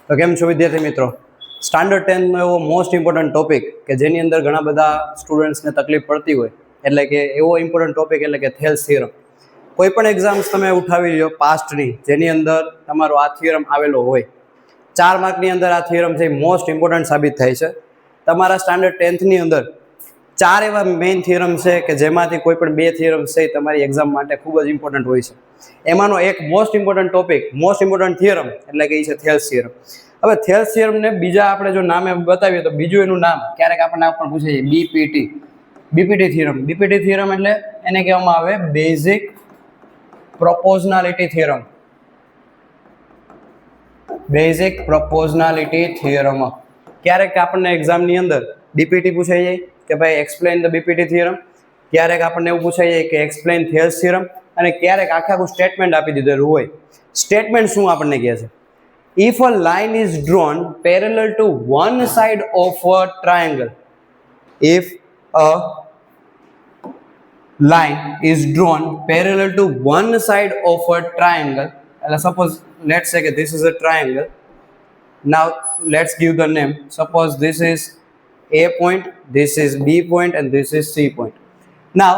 તો કેમ છો વિદ્યાર્થી મિત્રો? સ્ટાન્ડર્ડ 10 નો એવો મોસ્ટ ઇમ્પોર્ટન્ટ ટોપિક કે જેની અંદર ઘણા બધા સ્ટુડન્ટ્સને તકલીફ પડતી હોય, એટલે કે એવો ઇમ્પોર્ટન્ટ ટોપિક એટલે કે થેલ્સ થિયરમ. કોઈ પણ એક્ઝામ્સ તમે ઉઠાવી લો પાસ્ટની, જેની અંદર તમારો આ થિયરમ આવેલો હોય, 4 માર્કની અંદર આ થિયરમ છે મોસ્ટ ઇમ્પોર્ટન્ટ સાબિત થાય છે. તમારા સ્ટાન્ડર્ડ 10th ની અંદર 4 એવા મેઇન થિયરમ છે કે જેમાંથી કોઈ પણ 2 થિયરમ છે તમારી એક્ઝામ માટે ખૂબ જ ઇમ્પોર્ટન્ટ હોય છે. એમાંનો એક most important topic, most important theorem એટલે કે એ છે થેલ્સ થિયરમ. હવે થેલ્સ થિયરમને બીજા આપણે જો નામે બતાવીએ તો બીજું એનું નામ ક્યારેક આપણને પણ પૂછે છે બીપીટી થિયરમ. બીપીટી થિયરમ એટલે એને કહેવામાં આવે basic proportionality theorem. Basic proportionality theorem. ક્યારેક આપણને એક્ઝામની અંદર બીપીટી પૂછાઈ જાય કે ભાઈ એક્સપ્લેન ધ બીપીટી થિયરમ, ક્યારેક આપણને એવું પૂછાઈ જાય કે એક્સપ્લેન થેલ્સ થિયરમ, અને ક્યારેક આખું સ્ટેટમેન્ટ આપી દીધેલું હોય. સ્ટેટમેન્ટ શું આપણને કહે છે? If a line is drawn parallel to one side of a triangle, if a line is drawn parallel to one side of a triangle, suppose let's say this is a triangle. Now let's give the name. Suppose this is A point, this is B point, and this is C point. Now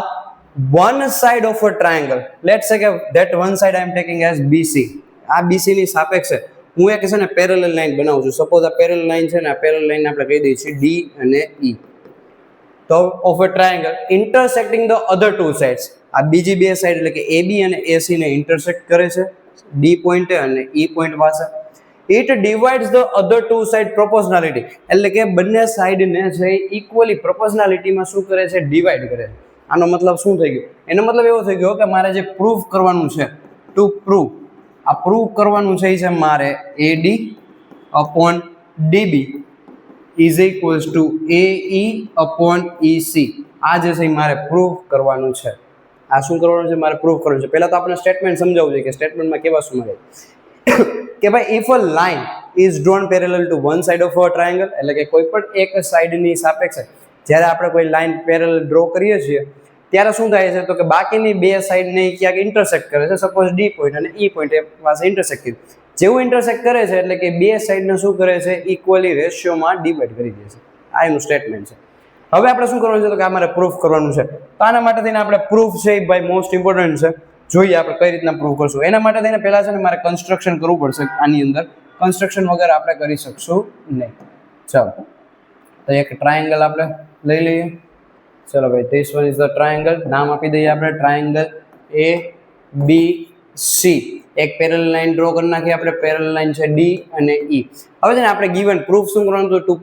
one side of a triangle, let's say that one side I am taking as BC. આ BC ની સાપેક્ષે હું એક છે ને parallel line બનાવું છું. Suppose આ પેરેલલ લાઈન છે ને, આ પેરેલલ લાઈન આપણે કહી દઈએ છીએ D અને E. તો of a triangle intersecting the other two sides, આ બીજી બે સાઈડ એટલે કે AB અને AC ને ઇન્ટરસેક્ટ કરે છે D પોઈન્ટ અને E પોઈન્ટ પાસે. It divides the other two side proportionality, એટલે કે બંને સાઈડને છે ઇક્વલી પ્રોપોઝનાલિટીમાં શું કરે છે? ડિવાઈડ કરે છે. આનો મતલબ શું થઈ ગયો? એનો મતલબ એવો થઈ ગયો કે મારે જે પ્રૂફ કરવાનું છે, ટુ પ્રૂવ, આ પ્રૂવ કરવાનું છે એ છે મારે AD upon DB is equals to AE upon EC. આ જે છે મારે પ્રૂફ કરવાનું છે. આ શું કરવાનું છે? મારે પ્રૂફ કરવાનું છે. પહેલા તો આપણે સ્ટેટમેન્ટ સમજાવવું જોઈએ કે સ્ટેટમેન્ટમાં કેવા શું મળે કે ભાઈ if a line is drawn parallel to one side of a triangle, એટલે કે કોઈ પણ એક સાઈડની સાપેક્ષે જ્યારે આપણે કોઈ લાઇન પેરેલલ ડ્રો કરીએ છીએ ત્યારે શું થાય છે? તો કે બાકીની બે સાઈડને ક્યાંક ઇન્ટરસેક્ટ કરે છે. સપોઝ D પોઈન્ટ અને E પોઈન્ટ એ પાસે ઇન્ટરસેક્ટ કર્યું. જેવું ઇન્ટરસેક્ટ કરે છે એટલે કે બે સાઈડને શું કરે છે? ઇક્વલી રેશિયોમાં ડિવાઈડ કરી દે છે. આ એનું સ્ટેટમેન્ટ છે. હવે આપણે શું કરવાનું છે? તો કે અમારે પ્રૂફ કરવાનું છે. તો આના માટે થઈને આપણે પ્રૂફ છે એ ભાઈ મોસ્ટ ઇમ્પોર્ટન્ટ છે. જોઈએ આપણે કઈ રીતના પ્રૂફ કરશું. એના માટે થઈને પહેલા છે ને મારે કન્સ્ટ્રક્શન કરવું પડશે. આની અંદર કન્સ્ટ્રક્શન વગર આપણે કરી શકશું નહીં. ચાલો તો એક ટ્રાયેંગલ આપણે લઈ લઈએ. ચલો ભાઈ, this one is the triangle. નામ આપી દઈએ આપણે ટ્રાયેંગલ ABC. એક પેરેલલ લાઈન ડ્રો કરી નાખીએ આપણે. પેરેલલ લાઈન છે D અને E. હવે છે ને આપણે ગિવન પ્રૂફ શું કરવાનું છે? Two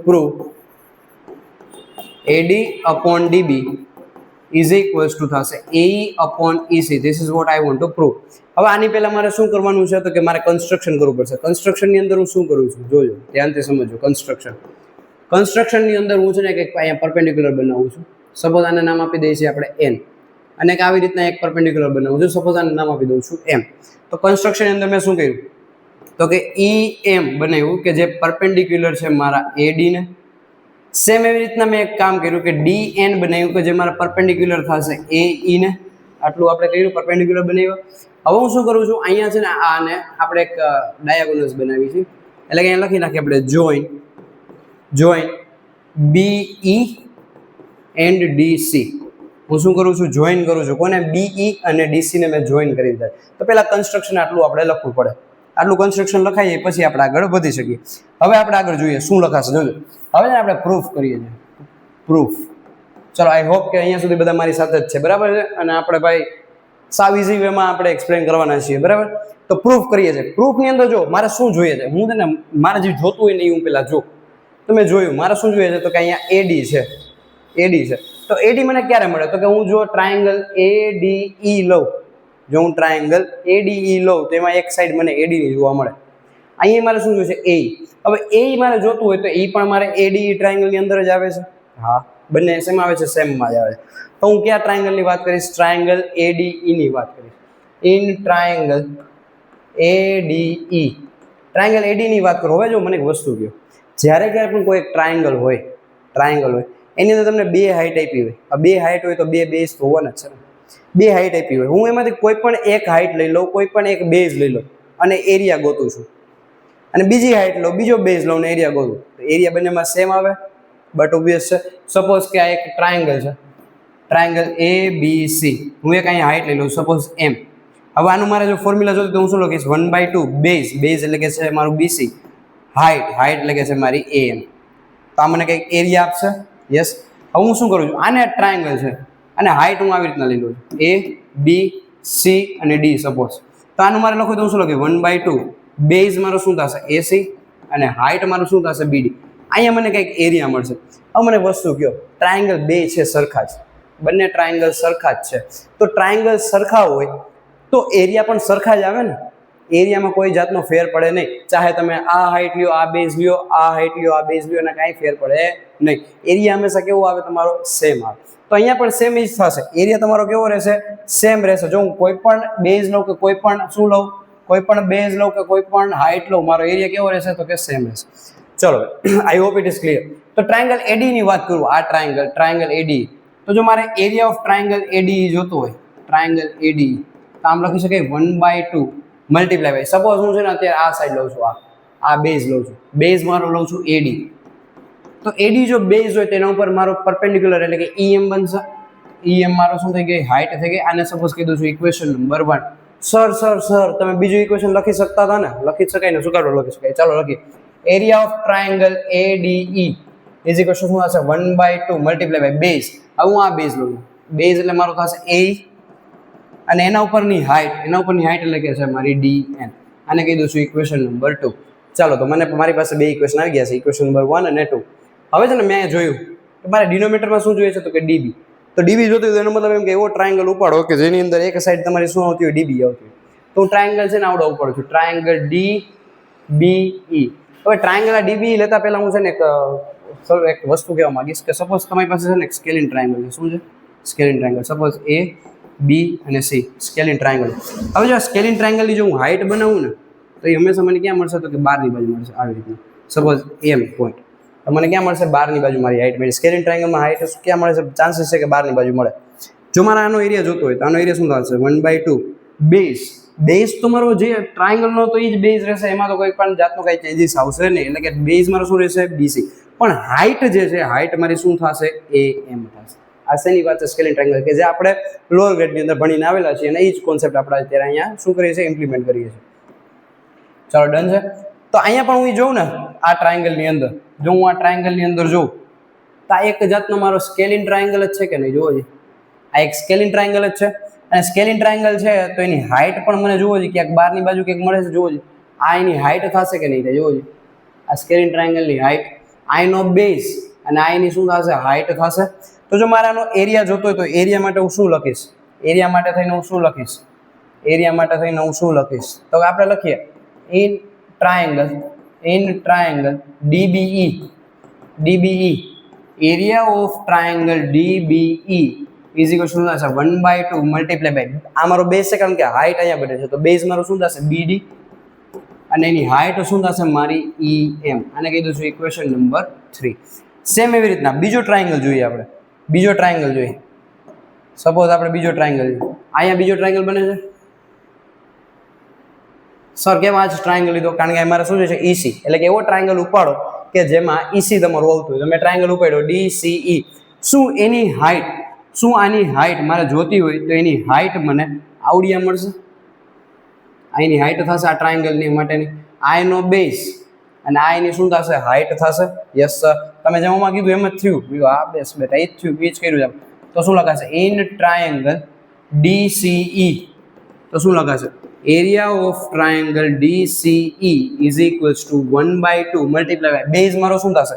prove AD upon DB is equals to થશે AE upon EC. This is what I want to prove. હવે આની પહેલા મારે શું કરવાનું છે? તો કે મારે કન્સ્ટ્રક્શન કરવું પડશે. કન્સ્ટ્રક્શનની અંદર હું શું કરું છું જોજો, ધ્યાનથી સમજો. કન્સ્ટ્રક્શનની અંદર હું છે ને કંઈક અહીંયા પરપેન્ડિક્યુલર બનાવું છું. સપોઝ આને નામ આપી દઈએ છીએ આપણે N, અને આવી રીતના એક પરપેન્ડિક્યુલર બનાવું છું. સપોઝ આને નામ આપી દઉં છું M. તો કન્સ્ટ્રક્શનની અંદર મેં શું કર્યું? તો કે EM બનાવ્યું કે જે પરપેન્ડિક્યુલર છે મારા AD ને. સેમ એવી રીતના મેં એક કામ કર્યું કે DN બનાવ્યું કે જે મારા પરપેન્ડિક્યુલર થશે AE ને. આટલું આપણે કર્યું, પરપેન્ડિક્યુલર બનાવ્યું. હવે હું શું કરું છું? અહીંયા છે ને આને આપણે એક ડાયાગોનલ્સ બનાવી છે, એટલે કે અહીંયા લખી નાખીએ આપણે જોઈન BE and DC. હું શું કરું છું? જોઈન કરું છું. કોને? BE અને DC ને મેં જોઈન કરી દીધા. તો પહેલા કન્સ્ટ્રક્શન આટલું આપણે લખવું પડે. આટલું કન્સ્ટ્રક્શન લખાઈએ પછી આપણે આગળ વધી શકીએ. હવે આપણે આગળ જોઈએ શું લખાશે. જોજો હવે આપણે પ્રૂફ કરીએ છીએ. પ્રૂફ. ચલો, આઈ હોપ કે અહીંયા સુધી બધા મારી સાથે જ છે, બરાબર છે? અને આપણે ભાઈ સાવ ઇઝી વેમાં આપણે એક્સપ્લેન કરવાના છીએ, બરાબર? તો પ્રૂફ કરીએ છીએ. પ્રૂફની અંદર જો મારે શું જોઈએ છે, હું ને મારે જે જોતું હોય ને એ હું પહેલાં જો. તો મેં જોયું મારે શું જોઈએ છે? તો કે અહીંયા AD છે. તો AD મને ક્યારે મળે? તો કે હું જો ટ્રાયેંગલ ADE લઉં, જો હું ટ્રાયેંગલ ADE લઉં તો એમાં એક સાઈડ મને AD ની જોવા મળે. અહીંયા મારે શું જોઈએ છે? AE. હવે AE મારે જોતું હોય તો એ પણ મારે ADE ટ્રાયેંગલની અંદર જ આવે છે. હા, બંને સેમ આવે છે, સેમમાં જ આવે છે. તો હું કયા ટ્રાયેંગલની વાત કરીશ? ટ્રાયેંગલ ADE ની વાત કરીશ. In triangle ADE, triangle AD ની વાત કરું. હવે જો મને એક વસ્તુ કહો, જ્યારે ક્યારે પણ કોઈ એક ટ્રાયેંગલ હોય એની અંદર તમને બે હાઈટ આપી હોય. આ બે હાઈટ હોય તો બે બેઝ તો હોવાના જ છે ને. બે હાઈટ આપી હોય, હું એમાંથી કોઈ પણ એક હાઈટ લઈ લઉં, કોઈ પણ એક બેઝ લઈ લઉં અને એરિયા ગોતું છું, અને બીજી હાઈટ લઉં, બીજો બેઝ લઉં ને એરિયા ગોતું, તો એરિયા બંનેમાં સેમ આવે, બટ ઓબ્વિયસ છે. સપોઝ કે આ એક ટ્રાયંગલ છે, ટ્રાયંગલ એ બી સી, હું એક અહીંયા હાઈટ લઈ લઉં સપોઝ એમ. હવે આનું મારે જો ફોર્મ્યુલા જોતું તો હું શું લખીશ, 1/2 બેઝ, બેઝ એટલે કે છે મારું બીસી, હાઈટ, હાઈટ એટલે કે છે મારી એમ. તો આ મને કંઈક એરિયા આપશે, યસ. હવે હું શું કરું છું, આને ટ્રાયંગલ છે અને હાઈટ હું આવી રીતના લઈ લઉં છું, એ બી સી અને ડી સપોઝ. તો આનું મારે લખું તો હું શું લખ્યું, 1/2 બેઝ મારો શું થશે એસી અને હાઈટ મારું શું થશે બીડી. અહીંયા મને કંઈક એરિયા મળશે. હવે મને વસ્તુ કહો, ટ્રાયંગલ બે છે સરખા જ, બંને ટ્રાયંગલ સરખા જ છે, તો ટ્રાયંગલ સરખા હોય તો એરિયા પણ સરખા જ આવે ને, એરિયામાં કોઈ જાતનો ફેર પડે નહીં. ચાહે તમે આ હાઈટ લ્યો, આ બેઝ લ્યો, આ હાઈટ લ્યો, આ બેઝ લ્યો, અને કાંઈ ફેર પડે નહીં. એરિયા હંમેશા કેવો આવે તમારો, સેમ આવે. તો અહીંયા પણ સેમ જ થશે, એરિયા તમારો કેવો રહેશે, સેમ રહેશે. જો હું કોઈ પણ બેઝ લઉં કે કોઈ પણ શું લઉં, કોઈ પણ બેઝ લઉં કે કોઈ પણ હાઈટ લઉં, મારો એરિયા કેવો રહેશે, તો કે સેમ રહેશે. ચલો, I hope it is clear. તો ટ્રાયંગલ એડી ની વાત કરું, આ ટ્રાયંગલ એડી, તો જો મારે એરિયા ઓફ ટ્રાયંગલ એડી જોતો હોય, ટ્રાયંગલ એડી, તો આમ લખી શકાય 1/2 મલ્ટીપ્લાય બાય, સપોઝ હું છે ને અત્યારે આ સાઈડ લઉં છું, આ બેઝ લઉં છું, બેઝ મારો લઉં છું એડી. તો એડી જો બેઝ હોય તેના ઉપર મારો પરપેન્ડિક્યુલર એટલે કે EM બનશે. EM મારો શું થઈ ગઈ, હાઈટ થઈ ગઈ. આને સપોઝ કીધું છું ઇક્વેશન નંબર 1. સર તમે બીજું ઇક્વેશન લખી શકતા હતા ને, લખી શકાય ને, શું કાઢો લખી શકાય. ચાલો લખીએ, area of triangle ADE is equal to શું થશે, 1/2 મલ્ટીપ્લાય બાય બેઝ. હવે હું આ બેઝ લઉં, બેઝ એટલે મારો થશે A અને એના ઉપરની હાઈટ એટલે કે છે મારી DN. આને કીધું છું ઇક્વેશન નંબર 2. ચાલો, તો મને મારી પાસે બે ઇક્વેશન આવી ગયા છે, ઇક્વેશન નંબર 1 અને 2. હવે છે ને મેં જોયું કે મારે ડિનોમિનેટરમાં શું જોઈએ છે, તો કે DB. તો DB જોતું હોય એનો મતલબ એમ કે એવો ટ્રાયંગલ ઉપાડો કે જેની અંદર એક સાઈડ તમારી શું આવતી હોય, DB આવતી હોય. તો હું ટ્રાયંગલ છે ને આવડો ઉપાડું છું, ટ્રાયંગલ DBE. હવે ટ્રાયંગલ DBE લેતા પહેલા હું છે ને એક વસ્તુ કહેવા માંગીશ કે સપોઝ તમારી પાસે છે ને એક સ્કેલિન ટ્રાયંગલ છે. શું છે, scalene triangle. Suppose A, B અને C સ્કેલિન ટ્રાયંગલ. હવે જો સ્કેલિન ટ્રાયંગલની જો હું હાઈટ બનાવું ને, તો એ હંમેશા મને ક્યાં મળશે, તો કે બહારની બાજુ મળશે, આવી રીતના. સપોઝ M પોઈન્ટ, તો મને ક્યાં મળશે, બહારની બાજુ મારી હાઈટ મળી. સ્કેલિન ટ્રાયંગલમાં હાઈટ ક્યાં મળે છે, ચાન્સીસ છે કે બહારની બાજુ મળે. જો મારે આનો એરિયા જોતો હોય તો આનો એરિયા શું થશે, 1/2 બેઝ. બેઝ તો મારો જે ટ્રાયંગલનો તો એ જ બેઝ રહેશે, એમાં તો કોઈ પણ જાતનો કંઈ ચેન્જીસ આવશે નહીં. એટલે કે બેઝ મારો શું રહેશે, BC. પણ હાઈટ જે છે, હાઈટ મારી શું થશે, AM થશે. આ શેની વાત છે, સ્કેલિન ટ્રાયંગલ, કે જે આપણે લોઅર ગ્રેડની અંદર ભણીને આવેલા છીએ અને એ જ કોન્સેપ્ટ આપણે અત્યારે અહીંયા શું કરીએ છીએ, ઇમ્પ્લિમેન્ટ કરીએ છીએ. ચાલો, ડન છે. તો અહીંયા પણ હું જોઉં ને આ ટ્રાયંગલની અંદર, જો હું આ ટ્રાયંગલની અંદર જોઉં તો આ એક જાતનો મારો સ્કેલિન ટ્રાયંગલ જ છે કે નહીં, જોવો જોઈએ. આ એક સ્કેલિન ટ્રાયંગલ જ છે, અને સ્કેલિન ટ્રાયંગલ છે તો એની હાઈટ પણ મને જોવો જોઈએ, ક્યાંક બહારની બાજુ ક્યાંક મળે છે, જોવો જોઈએ. આ એની હાઈટ થશે કે નહીં, જોવો જોઈએ. આ સ્કેલિન ટ્રાયંગલની હાઈટ, આઈનો બેઝ અને આઈની શું થશે, હાઈટ થશે. તો જો મારે આનો એરિયા જોતો હોય તો એરિયા માટે હું શું લખીશ, એરિયા માટે થઈને હું શું લખીશ, તો આપણે લખીએ in triangle DBE area of triangle DBE is equal to શું થશે, 1/2 મલ્ટીપ્લાય બાય, આ મારો બેઝ છે કારણ કે હાઈટ અહીંયા બને છે, તો બેઝ મારો શું થશે, BD અને એની હાઈટ શું થશે મારી EM. આને કીધું છું ઇક્વેશન નંબર 3. સેમ એવી રીતના બીજો ટ્રાયંગલ જોઈએ આપણે, સપોઝ આપણે બીજો ટ્રાયંગલ જોઈએ. અહીંયા બીજો ટ્રાયંગલ બને છે. સર કેમ આ ટ્રાયંગલ લીધો, કારણ કે અમારે શું છે, EC, એટલે કે એવો ટ્રાયંગલ ઉપાડો કે જેમાં EC તમારું આવતું હોય. તો મેં ટ્રાયંગલ ઉપાડ્યો DCE. શું એની હાઈટ, શું આની હાઈટ મારે જોતી હોય તો એની હાઈટ મને આવડિયા મળશે. આની હાઈટ થશે આ ટ્રાયંગલની માટેની, આઈનો બેઝ અને આઈની શું થશે, હાઈટ થશે. યસ સર, તમે જેમાં કીધું એમ જ થયું. આ બેસ બેટા એ જ થયું, એ જ કર્યું છે. તો શું લખાશે, ઇન ટ્રાયંગલ DCE, તો શું લખાશે, area of triangle DCE is equals to 1/2 multiply by base મારો શું થશે,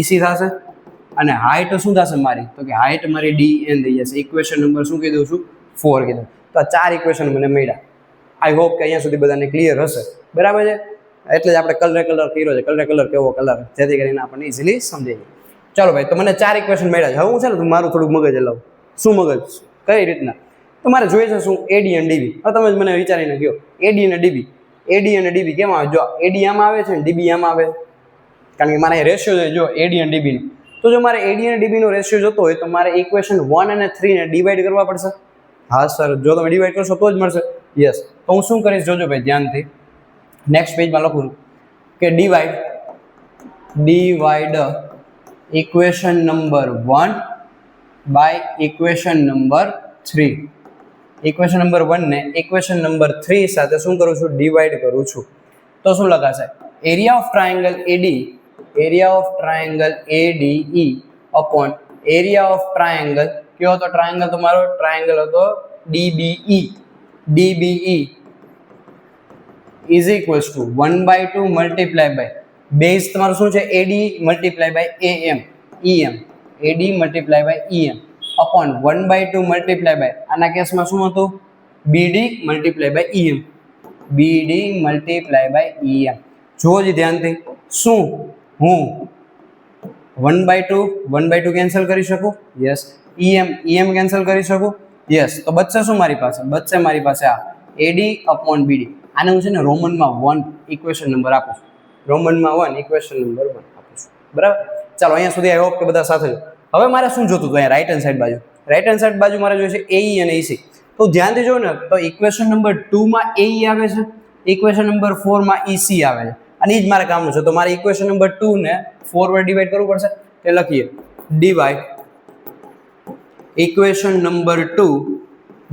EC થશે, અને હાઈટ શું થશે મારી, તો કે હાઈટ મારી DN થઈ જશે. ઇક્વેશન નંબર શું કીધું છું, 4 કીધું. તો આ 4 ઇક્વેશન મને મળ્યા. આઈ હોપ કે અહીંયા સુધી બધાને ક્લિયર હશે, બરાબર છે. એટલે જ આપણે કલર કર્યો છે, કલર કેવો કલર, જેથી કરીને આપણને ઇઝીલી સમજાઈ જાય. ચાલો ભાઈ, તો મને 4 ઇક્વેશન મળ્યા છે. હવે હું છે ને મારું થોડુંક મગજ હલાવું. શું મગજ, કઈ રીતના, તો મારે જોઈએ છે શું, AD અને DB. હવે તમે જ મને વિચારીને કહો, AD અને DB કેમ આવે, જો AD આમાં આવે છે ને DB આમાં આવે, કારણ કે મારે રેશિયો જોઈએ, જો AD અને DB નો. તો જો મારે AD અને DB નો રેશિયો જોતો હોય તો મારે ઇક્વેશન 1 અને 3 ને ડિવાઈડ કરવા પડશે. હા સર, જો તમે ડિવાઈડ કરશો તો જ મળશે. યસ, તો હું શું કરીશ જોજો ભાઈ ધ્યાનથી. નેક્સ્ટ પેજમાં લખું કે divide equation number 1 by equation number 3. Equation number 1 ને ઇક્વેશન નંબર 3 સાથે શું કરું છું? ડિવાઈડ કરું છું. તો શું લખાશે? Area of triangle ADE upon area of triangle, કયો હતો ટ્રાયેંગલ તમારો? ટ્રાયેંગલ હતો DBE is equals to 1/2 multiply by base તમારું શું છે? AD multiply by AM AD multiply by EM upon 1/2 multiply by આના કેસમાં શું હતું? BD multiply by EM. જોજો ધ્યાનથી, શું હું 1/2 કેન્સલ કરી શકું? યસ. EM કેન્સલ કરી શકું? યસ. તો બચશે શું મારી પાસે? બચશે મારી પાસે આ AD અપોન BD. આને હું છે ને રોમનમાં 1 ઇક્વેશન નંબર આપું છું. બરાબર? ચાલો અહીંયા સુધી આઈ હોપ કે બધા સાથે છો. હવે મારે શું જોતું હતું? અહીંયા રાઈટ હેન્ડ સાઈડ બાજુ મારે જોઈએ છે AE અને EC. તો ધ્યાનથી જો ને, તો ઇક્વેશન નંબર 2 માં AE આવે છે, ઇક્વેશન નંબર 4 માં EC આવે છે, અને એ જ મારે કામનું છે. તો મારે ઇક્વેશન નંબર 2 ને 4 વડે ડિવાઈડ કરવું પડશે. તે લખીએ divide equation number 2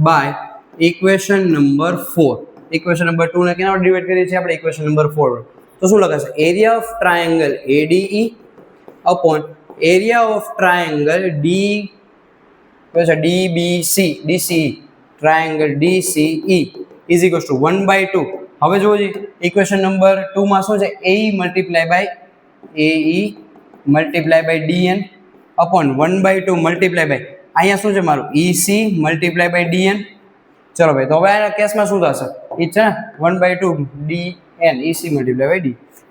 by equation number 4. Equation number 2 ને કેના વડે ડિવાઈડ કરીએ છીએ આપણે? ઇક્વેશન નંબર 4 વડે. તો શું લખાશે? Area of triangle ADE upon area of triangle DCE triangle DCE is equals to 1/2. હવે જોજો ઇક્વેશન નંબર 2 માં શું છે? AE multiply by DN upon 1/2 multiply by અહીંયા શું છે મારું? EC multiply by DN. ચલો ભાઈ, તો હવે આ કેસમાં શું થશે? એ છે ને 1/2 DN EC multiply by D.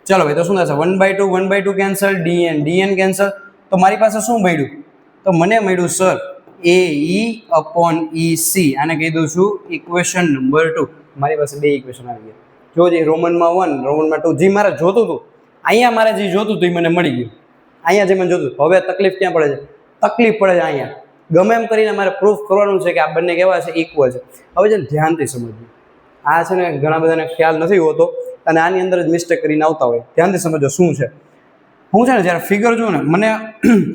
ચલો ભાઈ, તો શું થશે? 1/2 કેન્સલ, DN કેન્સલ. તો મારી પાસે શું મળ્યું? તો મને મળ્યું સર AE અપોન EC. આને કહી દઉં છું ઇક્વેશન નંબર 2. મારી પાસે બે ઇક્વેશન આવી ગયા. જોજે, રોમનમાં 1 રોમનમાં 2. જે મારે જોતું હતું, અહીંયા મારે જે જોતું હતું એ મને મળી ગયું. અહીંયા જે મને જોતું. હવે તકલીફ ક્યાં પડે છે? તકલીફ પડે છે અહીંયા. ગમે એમ કરીને મારે પ્રૂફ કરવાનું છે કે આ બંને કેવા છે? ઇક્વલ છે. હવે જે ધ્યાનથી સમજવું, આ છે ને ઘણા બધાને ખ્યાલ નથી હોતો અને આની અંદર જ મિસ્ટેક કરીને આવતા હોય. ધ્યાનથી સમજો શું છે. હું છે ને જ્યારે ફિગર જોઉં ને, મને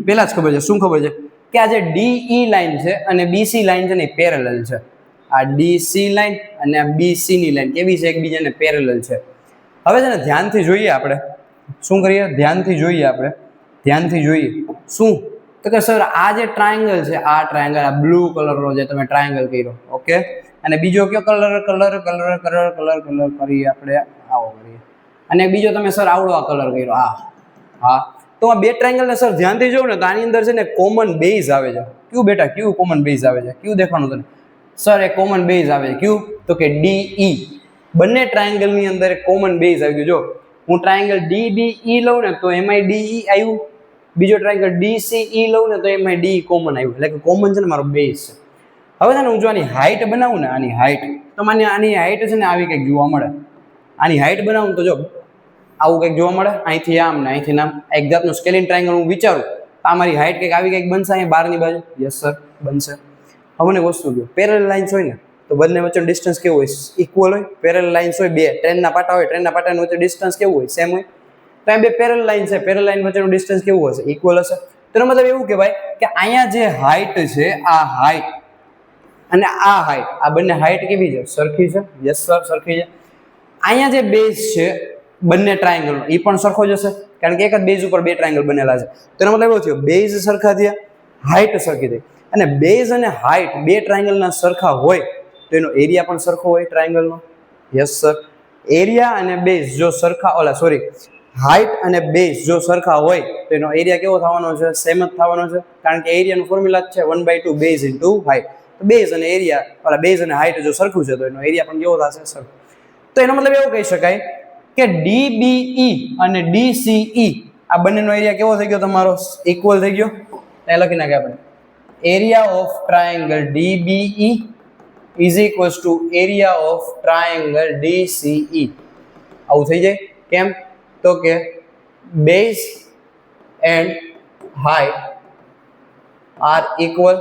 પહેલાં જ ખબર છે. શું ખબર છે? કે આ જે DE લાઈન છે અને BC લાઈન છે ને એ પેરેલલ છે. આ DC લાઈન અને આ BC ની લાઈન કેવી છે? એકબીજાને પેરેલલ છે. હવે છે ને ધ્યાનથી જોઈએ આપણે. શું કરીએ? ધ્યાનથી જોઈએ. શું? તો કે સર આ જે ટ્રાયેંગલ છે, આ ટ્રાયેંગલ, આ બ્લુ કલરનો જે તમે ટ્રાયેંગલ કર્યો, ઓકે, અને બીજો કયો કલર કરીએ આપણે? આવો કરીએ. અને બીજો તમે સર આવડો આ કલર કર્યો, હા. તો આ બે ટ્રાયેંગલ ને સર ધ્યાનથી જોઉં ને, તો આની અંદર છે ને કોમન બેઝ આવે છે. કયું બેટા? કયું કોમન બેઝ આવે છે? કયું દેખાણું તને? સર એ કોમન બેઝ આવે છે. કયું? તો કે DE. બંને ટ્રાયેંગલ ની અંદર કોમન બેઝ આવી ગયું. જો હું ટ્રાયેંગલ DBE લઉં ને તો એમાં DE આવ્યું, બીજો ટ્રાયેંગલ DCE લઉં ને તો એમાં DE કોમન આવ્યું. એટલે કે કોમન છે ને મારો બેઝ છે. હવે છે ને હું જો આની હાઈટ બનાવું ને, આની હાઈટ, તો મને આની હાઈટ છે ને આવી કંઈક જોવા મળે. આની હાઈટ બનાવું તો જો આવું કંઈક જોવા મળે. અહીંથી આમ ને અહીંથી આમ એક જાતનું સ્કેલિન ટ્રાયેંગલ હું વિચારું. આ મારી હાઈટ કંઈક આવી કંઈક બનશે અહીંયા બહારની બાજુ. યસ સર, બનશે. હવે મને વસ્તુ જો પેરેલલ લાઇન્સ હોય ને, તો બંને વચ્ચેનું ડિસ્ટન્સ કેવું હોય? ઇક્વલ હોય. પેરેલલ લાઇન્સ હોય બે, ટ્રેનના પાટા હોય, ટ્રેનના પાટાની વચ્ચે ડિસ્ટન્સ કેવું હોય? સેમ હોય. તો આ બે પેરેલલ લાઇન છે, પેરેલલ લાઇન વચ્ચેનું ડિસ્ટન્સ કેવું હશે? ઇક્વલ હશે. તેનો મતલબ એવું કહેવાય કે અહીંયા જે હાઈટ છે, આ હાઈટ અને આ હાઈટ, આ બંને હાઈટ કેવી છે? સરખી છે. યસ સર, સરખી છે. અહીંયા જે બેઝ છે બંને ટ્રાયેંગલનો, એ પણ સરખો જ હશે, કારણ કે એક જ બેઝ ઉપર બે ટ્રાયેંગલ બનેલા છે. તેનો મતલબ એવો થયો બેઝ સરખા થયા, હાઈટ સરખી થઈ. અને બેઝ અને હાઈટ બે ટ્રાયેંગલના સરખા હોય તો એનો એરિયા પણ સરખો હોય ટ્રાયેંગલનો. Yes sir. એરિયા અને બેઝ જો સરખા, હાઈટ અને બેઝ જો સરખા હોય તો એનો એરિયા કેવો થવાનો છે? સેમ જ થવાનો છે, કારણ કે એરિયાનું ફોર્મ્યુલા જ છે 1/2 બેઝ ઇન્ટુ હાઈટ. તો બેઝ અને એરિયા, બેઝ અને હાઈટ જો સરખું છે તો એનો એરિયા પણ કેવો થશે? સરખો. તો એનો મતલબ એવો કહી શકાય કે DBE અને DCE આ બંનેનો એરિયા કેવો થઈ ગયો તમારો? ઇક્વલ થઈ ગયો. ત્યાં લખી નાખીએ આપણે area of triangle DBE is equals to area of triangle DCE. આવું થઈ જાય. કેમ? તો કે base and height are equal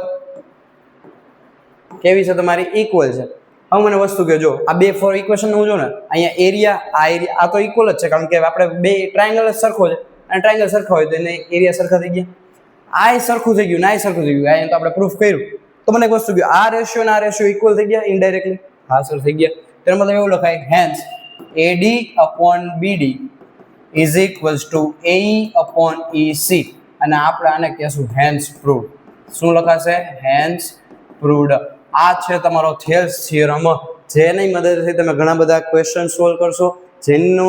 કેવી છે તમારી? ઇક્વલ છે. હવે મને વસ્તુ કે જો આ બે ફોર ઇક્વેશન નું જો ને અહીંયા એરિયા આ તો ઇક્વલ જ છે કારણ કે આપણે બે ટ્રાયેંગલ સરખો છે અને ટ્રાયેંગલ સરખા હોય તો એને એરિયા સરખા થઈ ગયા. આ સરખું થઈ ગયું ને આ સરખું થઈ ગયું. અહીંયા તો આપણે પ્રૂફ કર્યું. તો મને એક વસ્તુ કે આ રેશિયો અને આ રેશિયો ઇક્વલ થઈ ગયા ઇનડાયરેક્ટલી. હા સર થઈ ગયા. તેનો મતલબ એવું લખાય hence AD/BD is equals to AE/EC અને આપણે આને કહેશું હેન્સ પ્રૂવડ. શું લખાશે? Hence proved. આ છે તમારો થેલ્સ થિયરમ, જેની મદદથી તમે ઘણા બધા ક્વેશ્ચન સોલ્વ કરશો, જેનો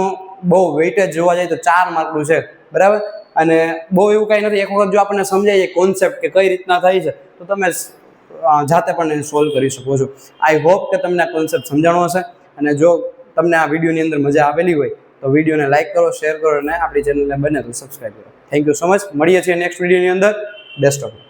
બહુ વેઇટેજ જોવા જાય તો 4 માર્કનું છે, બરાબર. અને બહુ એવું કાંઈ નથી. એક વખત જો આપણને સમજાય કોન્સેપ્ટ કે કઈ રીતના થાય છે તો તમે જાતે પણ એને સોલ્વ કરી શકો છો. આઈ હોપ કે તમને આ કોન્સેપ્ટ સમજાણો હશે. અને જો તમને આ વિડીયોની અંદર મજા આવેલી હોય તો વિડીયોને લાઇક કરો, શેર કરો અને આપણી ચેનલને બને તો સબસ્ક્રાઈબ કરો. Thank you so much. મળીએ છીએ નેક્સ્ટ વિડીયોની અંદર. Best of.